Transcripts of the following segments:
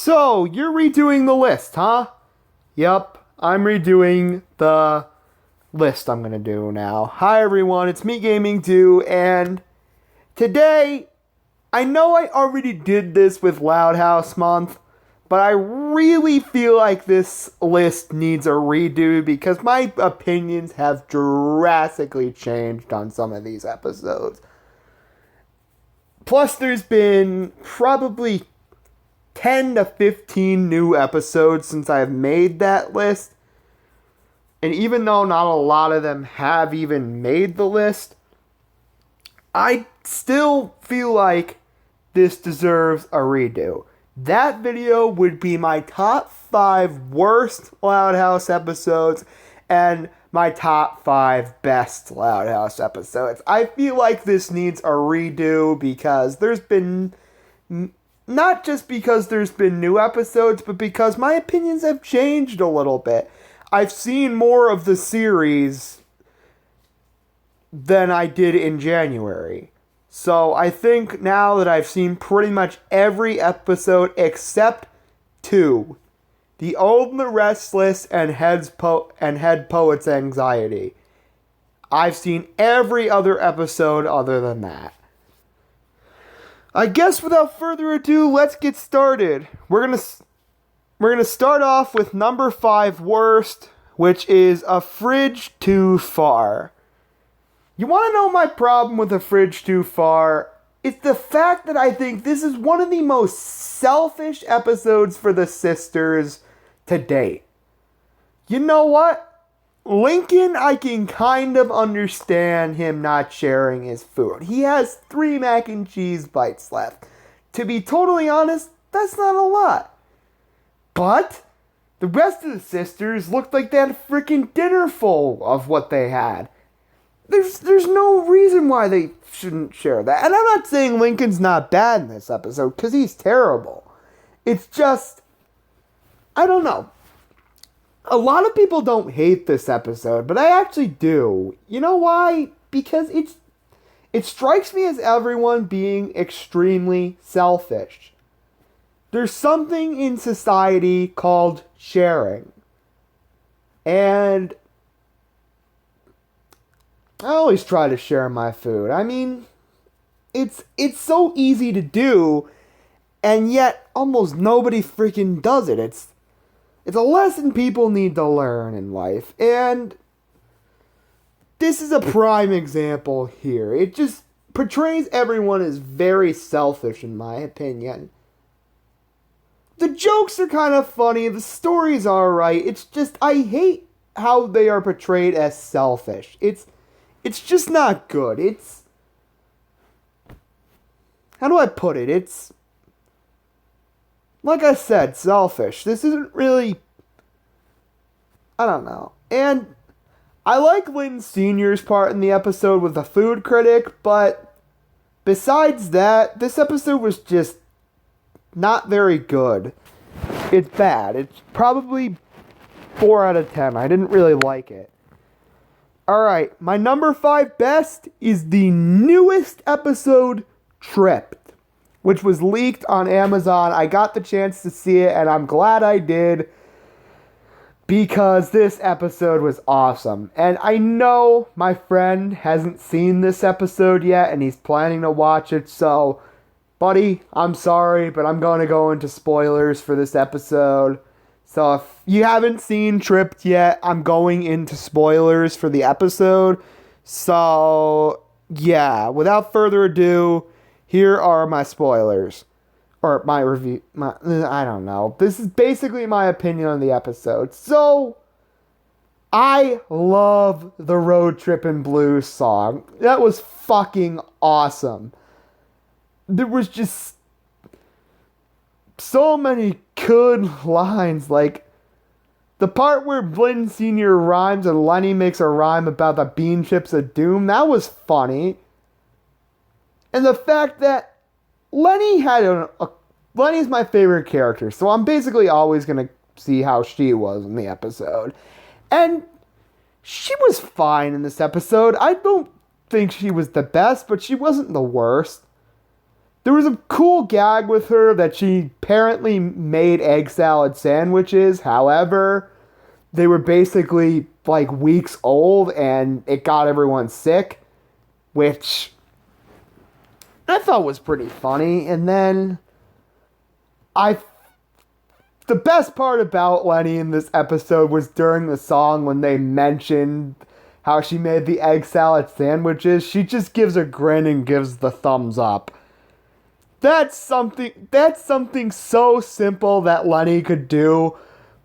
So, you're redoing the list, huh? Yep, I'm redoing the list I'm gonna do now. Hi everyone, it's me Gaming 2, and today, I know I already did this with Loud House Month, but I really feel like this list needs a redo because my opinions have drastically changed on some of these episodes. Plus, there's been probably 10 to 15 new episodes since I've made that list. And even though not a lot of them have even made the list, I still feel like this deserves a redo. That video would be my top 5 worst Loud House episodes and my top 5 best Loud House episodes. I feel like this needs a redo because there's been... Not just because there's been new episodes, but because my opinions have changed a little bit. I've seen more of the series than I did in January. So I think now that I've seen pretty much every episode except 2. The Old and the Restless and Head Poet's Anxiety. I've seen every other episode other than that. I guess without further ado, let's get started. We're gonna start off with number 5 worst, which is A Fridge Too Far. You want to know my problem with A Fridge Too Far? It's the fact that I think this is one of the most selfish episodes for the sisters to date. You know what? Lincoln, I can kind of understand him not sharing his food. He has 3 mac and cheese bites left. To be totally honest, that's not a lot. But the rest of the sisters looked like they had a freaking dinner full of what they had. There's no reason why they shouldn't share that. And I'm not saying Lincoln's not bad in this episode, because he's terrible. It's just, I don't know. A lot of people don't hate this episode, but I actually do. You know why? Because it strikes me as everyone being extremely selfish. There's something in society called sharing. And I always try to share my food. I mean, it's so easy to do, and yet almost nobody freaking does it. It's a lesson people need to learn in life, and this is a prime example here. It just portrays everyone as very selfish, in my opinion. The jokes are kind of funny, the story's alright, it's just, I hate how they are portrayed as selfish. It's just not good. How do I put it? It's, like I said, selfish. This isn't really, I don't know. And I like Lynn Sr.'s part in the episode with the food critic, but besides that, this episode was just not very good. It's bad. It's probably 4 out of 10. I didn't really like it. Alright, my number 5 best is the newest episode, Tripped, which was leaked on Amazon. I got the chance to see it, and I'm glad I did, because this episode was awesome. And I know my friend hasn't seen this episode yet, and he's planning to watch it, so, buddy, I'm sorry, but I'm going to go into spoilers for this episode. So if you haven't seen Tripped yet, I'm going into spoilers for the episode. So, yeah, without further ado, here are my spoilers. Or my review. I don't know. This is basically my opinion on the episode. So, I love the Road Trippin' Blues song. That was fucking awesome. There was just so many good lines. Like, the part where Lynn Sr. rhymes and Lenny makes a rhyme about the bean chips of doom, that was funny. And the fact that Lenny had Lenny's my favorite character, so I'm basically always going to see how she was in the episode. And she was fine in this episode. I don't think she was the best, but she wasn't the worst. There was a cool gag with her that she apparently made egg salad sandwiches. However, they were basically like weeks old and it got everyone sick, which I thought was pretty funny. And then the best part about Lenny in this episode was during the song when they mentioned how she made the egg salad sandwiches. She just gives a grin and gives the thumbs up. That's something so simple that Lenny could do,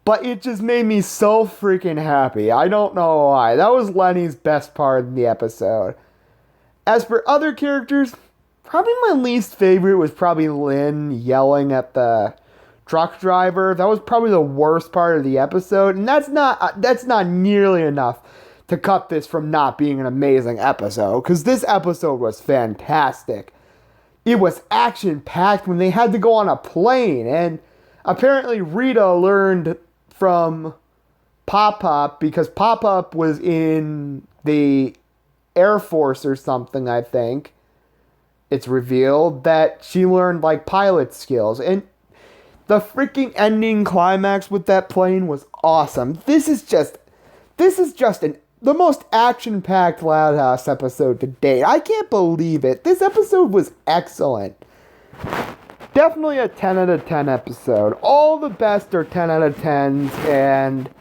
but it just made me so freaking happy. I don't know why. That was Lenny's best part in the episode. As for other characters, probably my least favorite was probably Lynn yelling at the truck driver. That was probably the worst part of the episode, and that's not nearly enough to cut this from not being an amazing episode, because this episode was fantastic. It was action-packed when they had to go on a plane, and apparently Rita learned from Pop-Up, because Pop-Up was in the Air Force or something, I think. It's revealed that she learned, like, pilot skills, and the freaking ending climax with that plane was awesome. This is just the most action-packed Loud House episode to date. I can't believe it. This episode was excellent. Definitely a 10 out of 10 episode. All the best are 10 out of 10s, and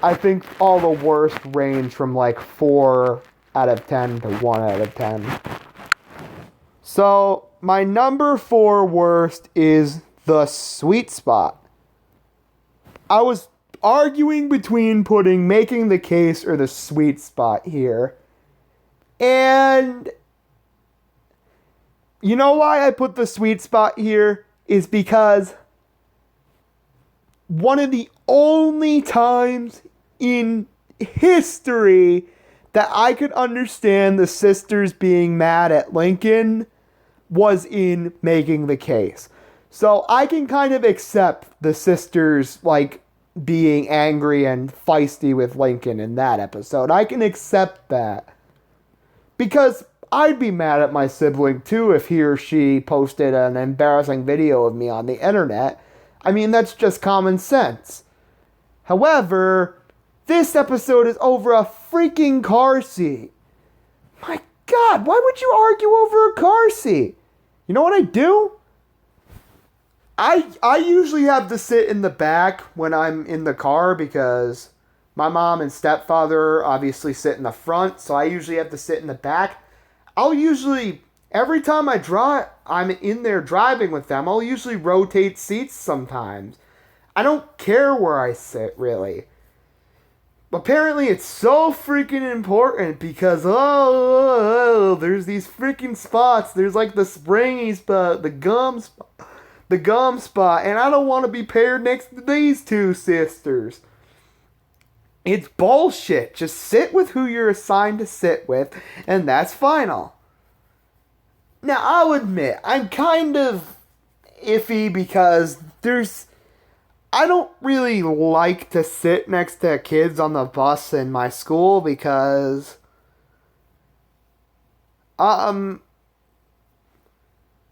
I think all the worst range from like 4 out of 10 to 1 out of 10. So, my number 4 worst is The Sweet Spot. I was arguing between putting Making the Case or The Sweet Spot here. And you know why I put The Sweet Spot here is because one of the only times in history that I could understand the sisters being mad at Lincoln was in Making the Case. So I can kind of accept the sisters, like, being angry and feisty with Lincoln in that episode. I can accept that. Because I'd be mad at my sibling too if he or she posted an embarrassing video of me on the internet. I mean, that's just common sense. However, this episode is over a freaking car seat. My God, why would you argue over a car seat? You know what I do? I usually have to sit in the back when I'm in the car because my mom and stepfather obviously sit in the front, so I usually have to sit in the back. Every time I'm in there driving with them, I'll usually rotate seats sometimes. I don't care where I sit, really. Apparently it's so freaking important because, there's these freaking spots. There's like the springy spot, the gum spot, and I don't want to be paired next to these two sisters. It's bullshit. Just sit with who you're assigned to sit with, and that's final. Now, I'll admit, I'm kind of iffy because I don't really like to sit next to kids on the bus in my school because, one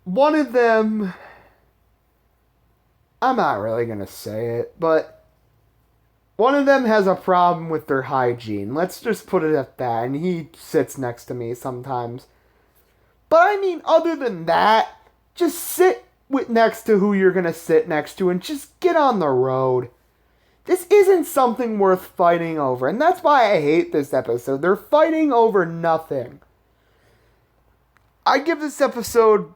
of them, I'm not really going to say it, but one of them has a problem with their hygiene. Let's just put it at that. And he sits next to me sometimes. But I mean, other than that, just sit next to who you're going to sit next to and just get on the road. This isn't something worth fighting over. And that's why I hate this episode. They're fighting over nothing. I give this episode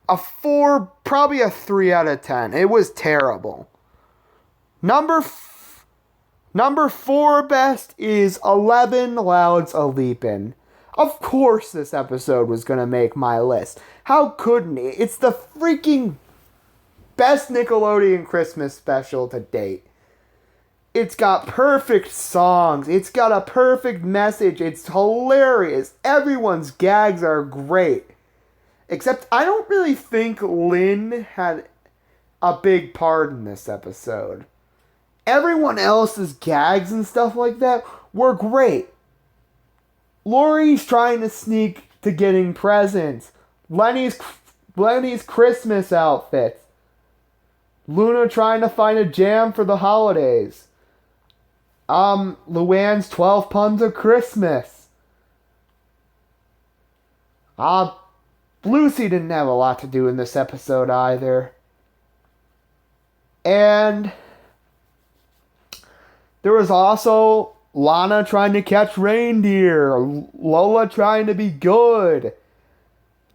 a 4, probably a 3 out of 10. It was terrible. Number 4 best is 11 Louds a Leapin'. Of course this episode was going to make my list. How couldn't it? It's the freaking best Nickelodeon Christmas special to date. It's got perfect songs. It's got a perfect message. It's hilarious. Everyone's gags are great. Except I don't really think Lynn had a big part in this episode. Everyone else's gags and stuff like that were great. Lori's trying to sneak to getting presents. Lenny's Lenny's Christmas outfits. Luna trying to find a jam for the holidays. Luann's 12 puns of Christmas. Lucy didn't have a lot to do in this episode either. And there was also Lana trying to catch reindeer, Lola trying to be good,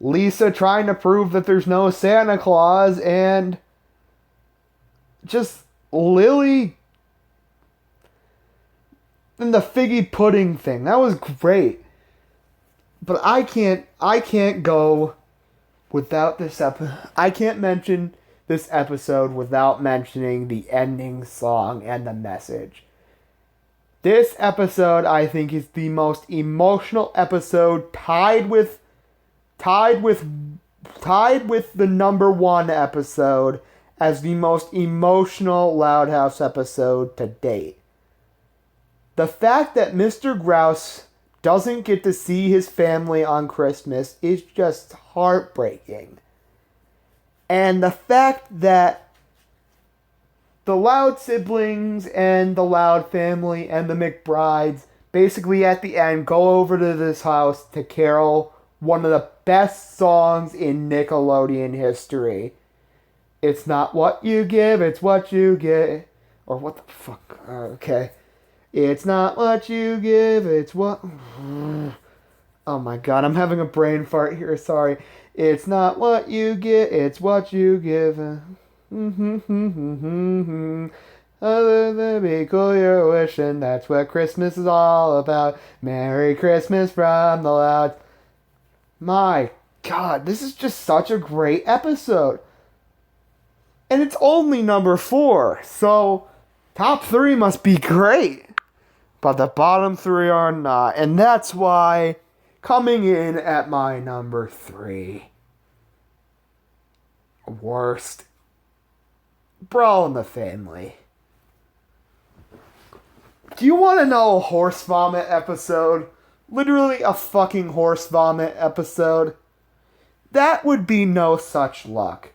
Lisa trying to prove that there's no Santa Claus, and just Lily and the figgy pudding thing. That was great. But I can't go without this episode. I can't mention this episode without mentioning the ending song and the message. This episode, I think, is the most emotional episode, tied with the number one episode as the most emotional Loud House episode to date. The fact that Mr. Grouse doesn't get to see his family on Christmas is just heartbreaking. And the fact that the Loud siblings and the Loud family and the McBrides basically at the end go over to this house to carol one of the best songs in Nickelodeon history. It's not what you give, it's what you get. Or what the fuck? Okay. It's not what you give, it's what... Oh my god, I'm having a brain fart here, sorry. It's not what you get, it's what you give. Other than be cool you're wishing, that's what Christmas is all about. Merry Christmas from the Loud. My god, this is just such a great episode. And it's only number 4, so top 3 must be great. But the bottom 3 are not. And that's why, coming in at my number 3, worst, Brawl in the Family. Do you want to know a horse vomit episode? Literally a fucking horse vomit episode? That would be No Such Luck.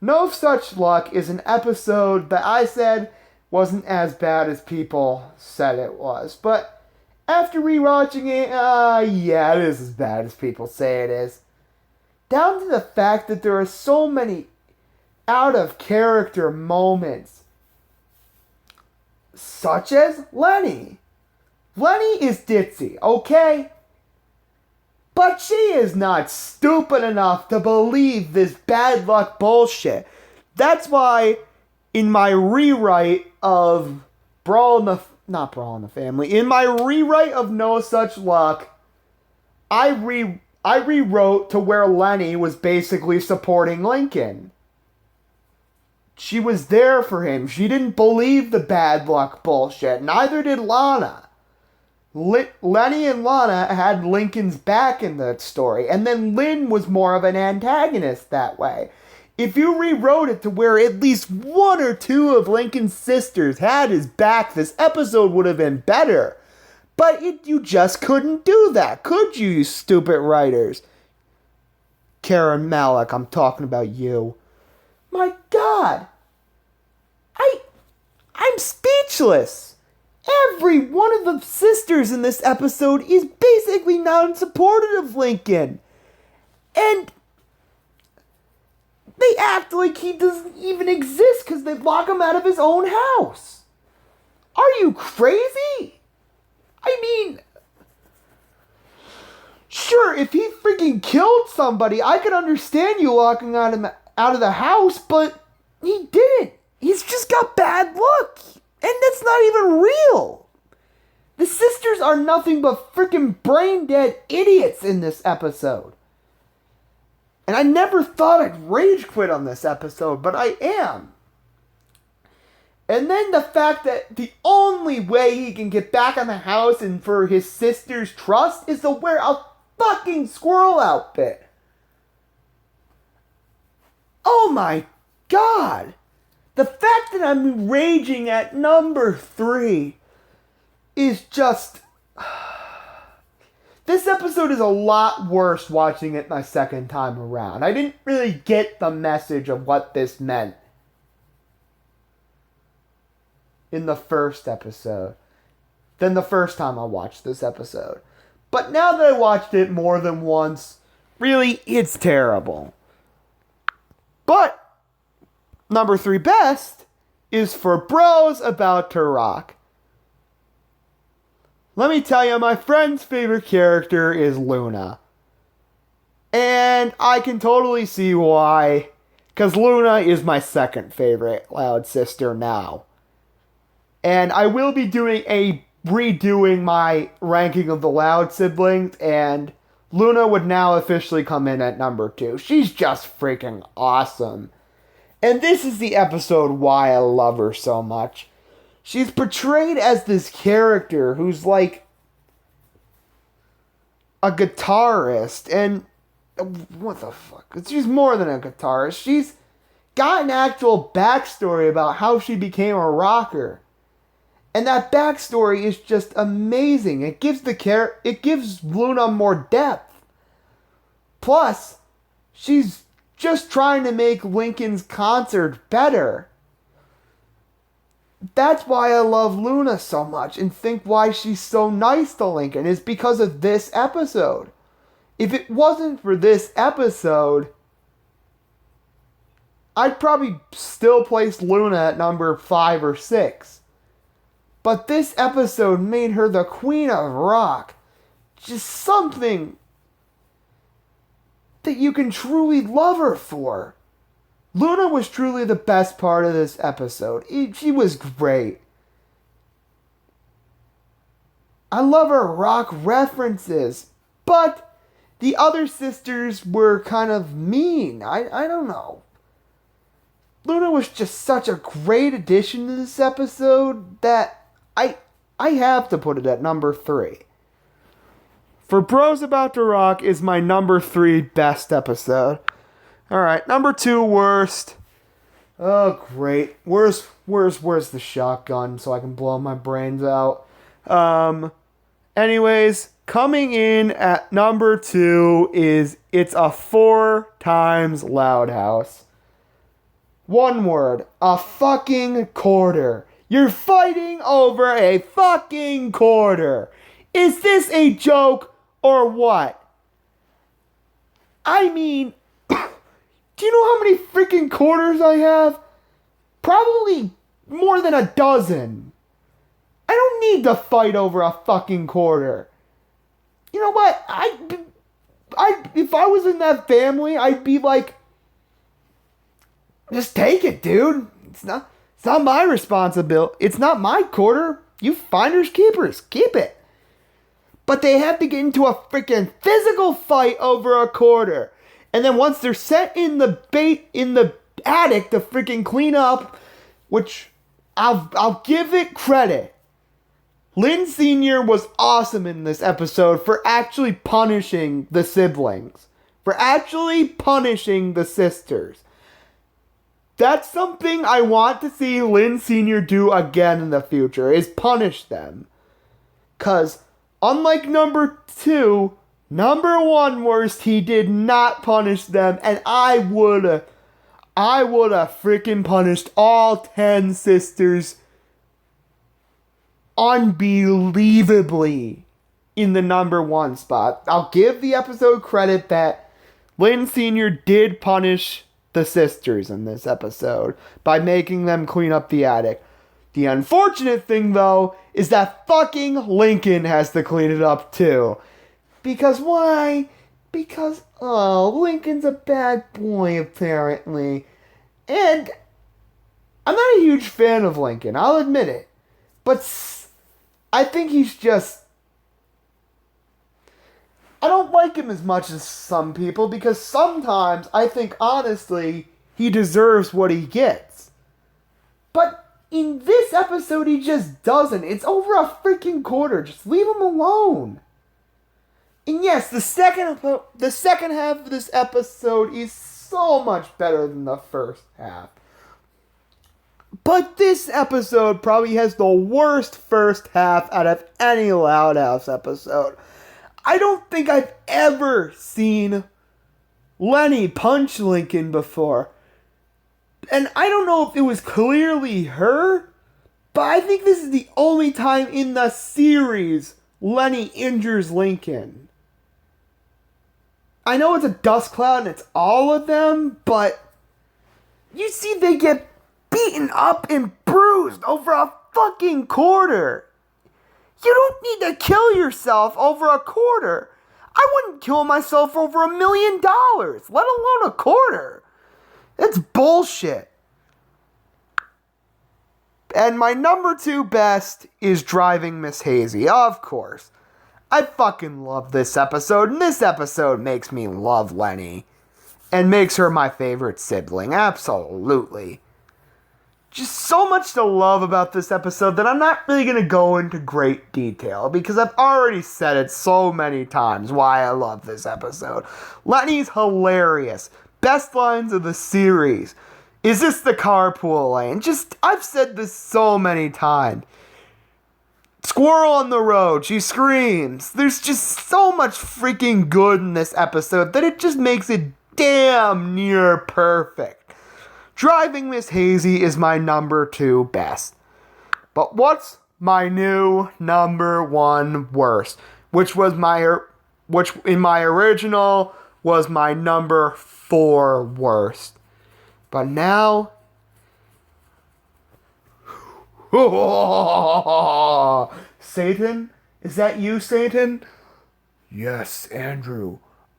No Such Luck is an episode that I said wasn't as bad as people said it was. But after rewatching it, yeah, it is as bad as people say it is. Down to the fact that there are so many out-of-character moments. Such as Lenny. Lenny is ditzy, okay? But she is not stupid enough to believe this bad luck bullshit. That's why in my rewrite of not Brawl in the Family, in my rewrite of No Such Luck, I rewrote to where Lenny was basically supporting Lincoln. She was there for him. She didn't believe the bad luck bullshit. Neither did Lana. Lenny and Lana had Lincoln's back in that story. And then Lynn was more of an antagonist that way. If you rewrote it to where at least 1 or 2 of Lincoln's sisters had his back, this episode would have been better. But you just couldn't do that, could you, you stupid writers? Karen Malick, I'm talking about you. My God. I'm speechless. Every one of the sisters in this episode is basically non-supportive of Lincoln. And they act like he doesn't even exist because they lock him out of his own house. Are you crazy? I mean, sure, if he freaking killed somebody, I could understand you locking him out of the house, but he didn't. He's just got bad luck. And that's not even real. The sisters are nothing but freaking brain-dead idiots in this episode. And I never thought I'd rage quit on this episode, but I am. And then the fact that the only way he can get back on the house and for his sister's trust is to wear a fucking squirrel outfit. Oh my God. The fact that I'm raging at number 3 is just... This episode is a lot worse watching it my second time around. I didn't really get the message of what this meant in the first episode than the first time I watched this episode. But now that I watched it more than once, really, it's terrible. But number 3 best is for Bros About to Rock. Let me tell you, my friend's favorite character is Luna. And I can totally see why. Because Luna is my second favorite Loud sister now. And I will be redoing my ranking of the Loud siblings, and Luna would now officially come in at number 2. She's just freaking awesome. And this is the episode why I love her so much. She's portrayed as this character who's like a guitarist, and what the fuck? She's more than a guitarist. She's got an actual backstory about how she became a rocker. And that backstory is just amazing. It gives Luna more depth. Plus, she's just trying to make Lincoln's concert better. That's why I love Luna so much and think why she's so nice to Lincoln is because of this episode. If it wasn't for this episode, I'd probably still place Luna at number 5 or 6. But this episode made her the queen of rock. Just something that you can truly love her for. Luna was truly the best part of this episode. She was great. I love her rock references, but the other sisters were kind of mean. I don't know. Luna was just such a great addition to this episode that I have to put it at number 3. For Bros About to Rock is my number 3 best episode. Alright, number 2 worst. Oh, great. Where's the shotgun so I can blow my brains out? Anyways, coming in at number 2 is It's a 4 Times Loud House. One word. A fucking quarter. You're fighting over a fucking quarter. Is this a joke or what? I mean, do you know how many freaking quarters I have? Probably more than a dozen. I don't need to fight over a fucking quarter. You know what? If I was in that family, I'd be like, just take it, dude. It's not my responsibility. It's not my quarter. You finders keepers. Keep it. But they have to get into a freaking physical fight over a quarter. And then once they're set in the attic to freaking clean up, which I'll give it credit. Lynn Sr. was awesome in this episode for actually punishing the siblings. For actually punishing the sisters. That's something I want to see Lynn Sr. do again in the future, is punish them. Because, unlike number 2, number 1 worst, he did not punish them, and I would've freaking punished all 10 sisters unbelievably in the number 1 spot. I'll give the episode credit that Lynn Sr. did punish the sisters in this episode by making them clean up the attic. The unfortunate thing, though, is that fucking Lincoln has to clean it up, too. Because why? Because, Lincoln's a bad boy, apparently. And I'm not a huge fan of Lincoln, I'll admit it. But I think he's just... I don't like him as much as some people, because sometimes I think, honestly, he deserves what he gets. But in this episode, he just doesn't. It's over a freaking quarter. Just leave him alone. And yes, the second half of this episode is so much better than the first half. But this episode probably has the worst first half out of any Loud House episode. I don't think I've ever seen Lenny punch Lincoln before. And I don't know if it was clearly her, but I think this is the only time in the series Lenny injures Lincoln. I know it's a dust cloud and it's all of them, but you see they get beaten up and bruised over a fucking quarter. You don't need to kill yourself over a quarter. I wouldn't kill myself over $1 million, let alone a quarter. It's bullshit. And my number 2 best is Driving Miss Hazy, of course. I fucking love this episode, and this episode makes me love Lenny. And makes her my favorite sibling, absolutely. Just so much to love about this episode that I'm not really going to go into great detail, because I've already said it so many times why I love this episode. Lenny's hilarious. Best lines of the series. Is this the carpool lane? I've said this so many times. Squirrel on the road, she screams. There's just so much freaking good in this episode that it just makes it damn near perfect. Driving Miss Hazy is my number 2 best. But what's my new number 1 worst? Which in my original was my number 4 worst. But now... Satan? Is that you, Satan? Yes, Andrew.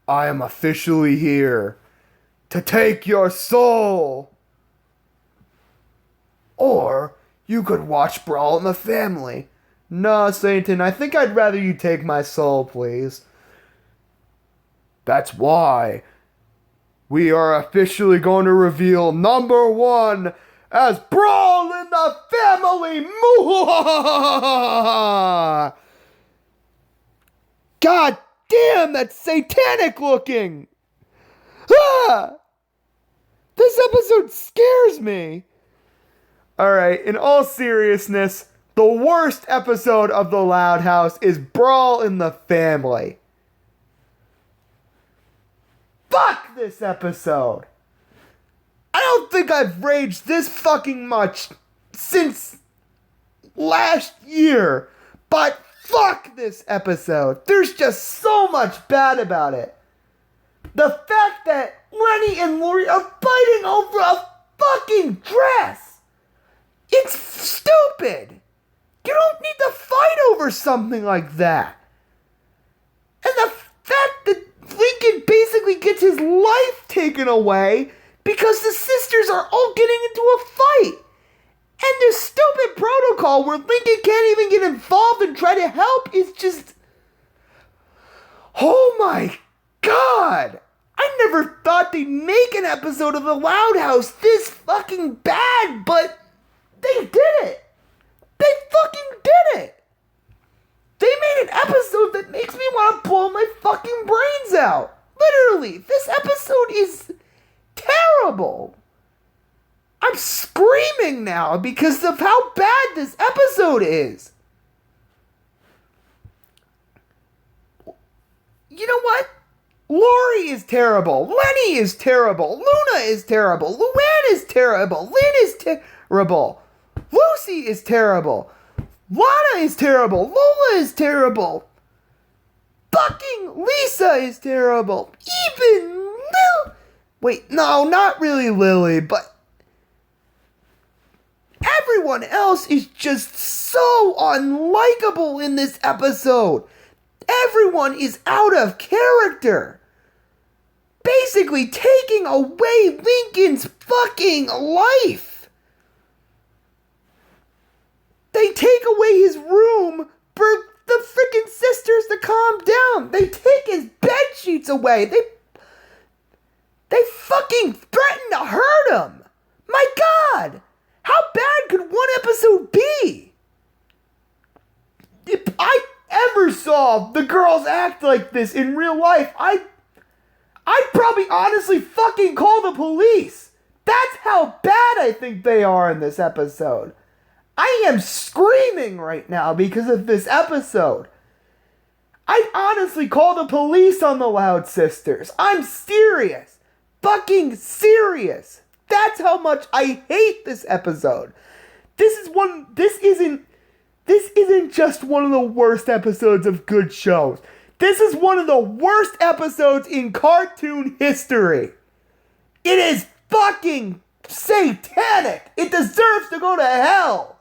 I am officially here to take your soul. Or you could watch Brawl in the Family. No, Satan, I think I'd rather you take my soul, please. That's why we are officially going to reveal number 1 as Brawl in the Family. God damn, that's satanic looking. This episode scares me. Alright, in all seriousness, the worst episode of The Loud House is Brawl in the Family. Fuck this episode. I don't think I've raged this fucking much since last year. But fuck this episode. There's just so much bad about it. The fact that Lenny and Lori are fighting over a fucking dress. It's stupid. You don't need to fight over something like that. And the fact that Lincoln basically gets his life taken away because the sisters are all getting into a fight. And this stupid protocol where Lincoln can't even get involved and try to help is just... Oh my God! I never thought they'd make an episode of The Loud House this fucking bad, but they did it! They fucking did it! They made an episode that makes me want to blow my fucking brains out! Literally, this episode is terrible! I'm screaming now because of how bad this episode is! You know what? Lori is terrible. Lenny is terrible. Luna is terrible. Luann is terrible. Lynn is terrible. Lucy is terrible. Lana is terrible. Lola is terrible. Fucking Lisa is terrible. Even Lil... Wait, no, not really Lily, but... Everyone else is just so unlikable in this episode. Everyone is out of character. Basically taking away Lincoln's fucking life. They take away his room for the freaking sisters to calm down. They take his bed sheets away. They fucking threaten to hurt him. My God. How bad could one episode be? If I ever saw the girls act like this in real life, I'd probably honestly fucking call the police. That's how bad I think they are in this episode. I am screaming right now because of this episode. I'd honestly call the police on the Loud Sisters. I'm serious. Fucking serious. That's how much I hate this episode. This isn't just one of the worst episodes of good shows. This is one of the worst episodes in cartoon history. It is fucking satanic. It deserves to go to hell.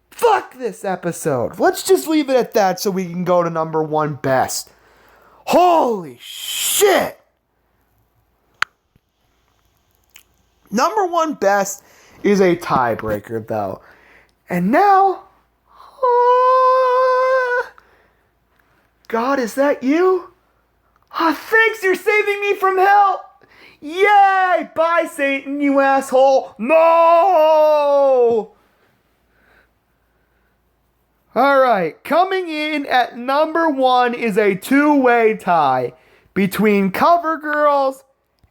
Fuck this episode. Let's just leave it at that so we can go to number one best. Holy shit. Number one best is a tiebreaker, though. And now... God, is that you? Thanks, you're saving me from hell. Yay! Bye, Satan, you asshole. No! Alright, coming in at number one is a two-way tie between Cover Girls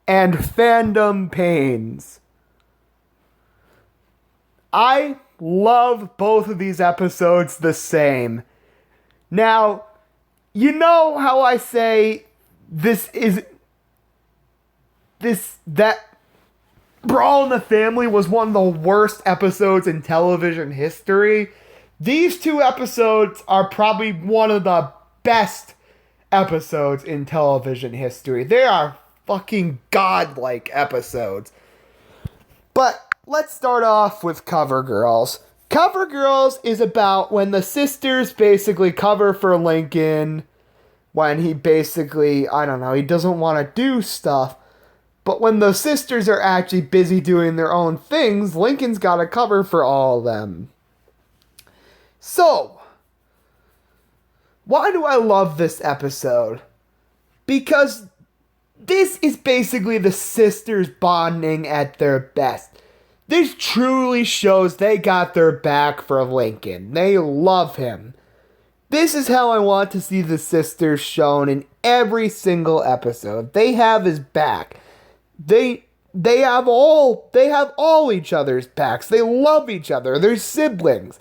and Fandom Pains. I love both of these episodes the same. Now, you know how I say that Brawl in the Family was one of the worst episodes in television history? These two episodes are probably one of the best episodes in television history. They are fucking godlike episodes. But let's start off with Cover Girls. Cover Girls is about when the sisters basically cover for Lincoln when he basically, he doesn't want to do stuff. But when the sisters are actually busy doing their own things, Lincoln's got to cover for all of them. So, why do I love this episode? Because this is basically the sisters bonding at their best. This truly shows they got their back for Lincoln. They love him. This is how I want to see the sisters shown in every single episode. They have his back. They have all each other's backs. They love each other. They're siblings.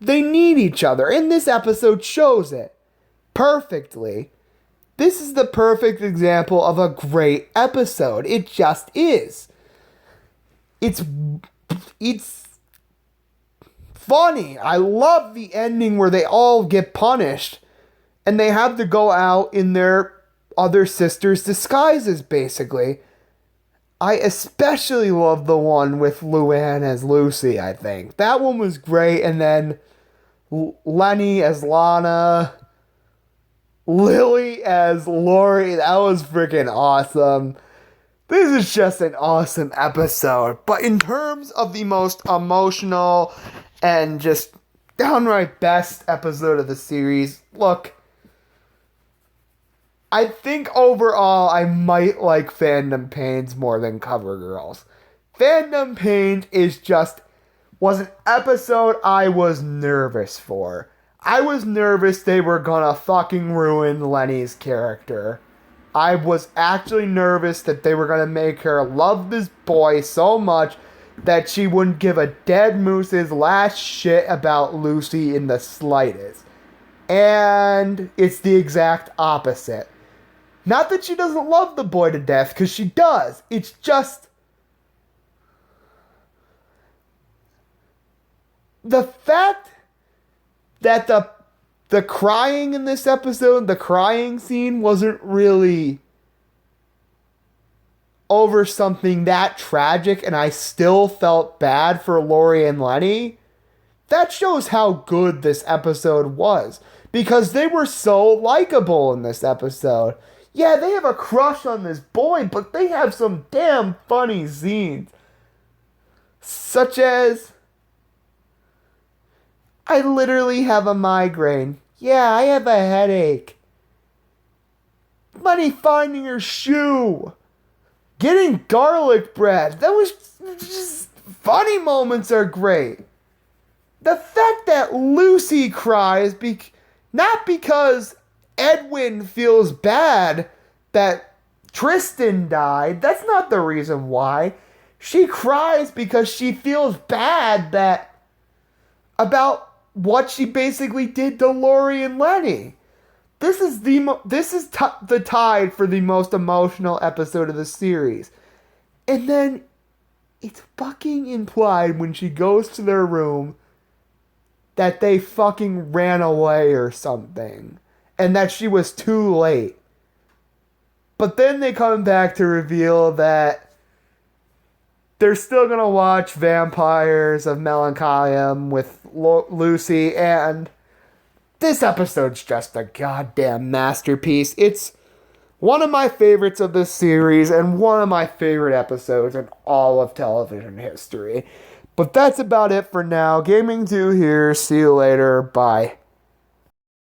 They need each other, and this episode shows it perfectly. This is the perfect example of a great episode. It just is. It's funny. I love the ending where they all get punished, and they have to go out in their other sisters' disguises, basically. I especially love the one with Luann as Lucy, I think. That one was great, and then Lenny as Lana, Lily as Lori. That was freaking awesome. This is just an awesome episode. But in terms of the most emotional and just downright best episode of the series, look, I think overall I might like Fandom Pains more than Cover Girls. Fandom Pains was an episode I was nervous for. I was nervous they were gonna fucking ruin Lenny's character. I was actually nervous that they were gonna make her love this boy so much that she wouldn't give a dead moose's last shit about Lucy in the slightest. And it's the exact opposite. Not that she doesn't love the boy to death, because she does. It's just the fact that the crying in this episode, the crying scene wasn't really over something that tragic, and I still felt bad for Lori and Lenny. That shows how good this episode was, because they were so likable in this episode. Yeah, they have a crush on this boy, but they have some damn funny scenes. Such as, I literally have a migraine. Yeah, I have a headache. Lenny finding her shoe. Getting garlic bread. That was just, funny moments are great. The fact that Lucy cries, not because Edwin feels bad that Tristan died. That's not the reason why. She cries because she feels bad about what she basically did to Lori and Lenny. This is the tide for the most emotional episode of the series. And then it's fucking implied when she goes to their room that they fucking ran away or something. And that she was too late. But then they come back to reveal that they're still gonna watch Vampires of Melancholium with Lucy, and this episode's just a goddamn masterpiece. It's one of my favorites of this series and one of my favorite episodes in all of television history. But that's about it for now. Gaming 2 here. See you later. Bye.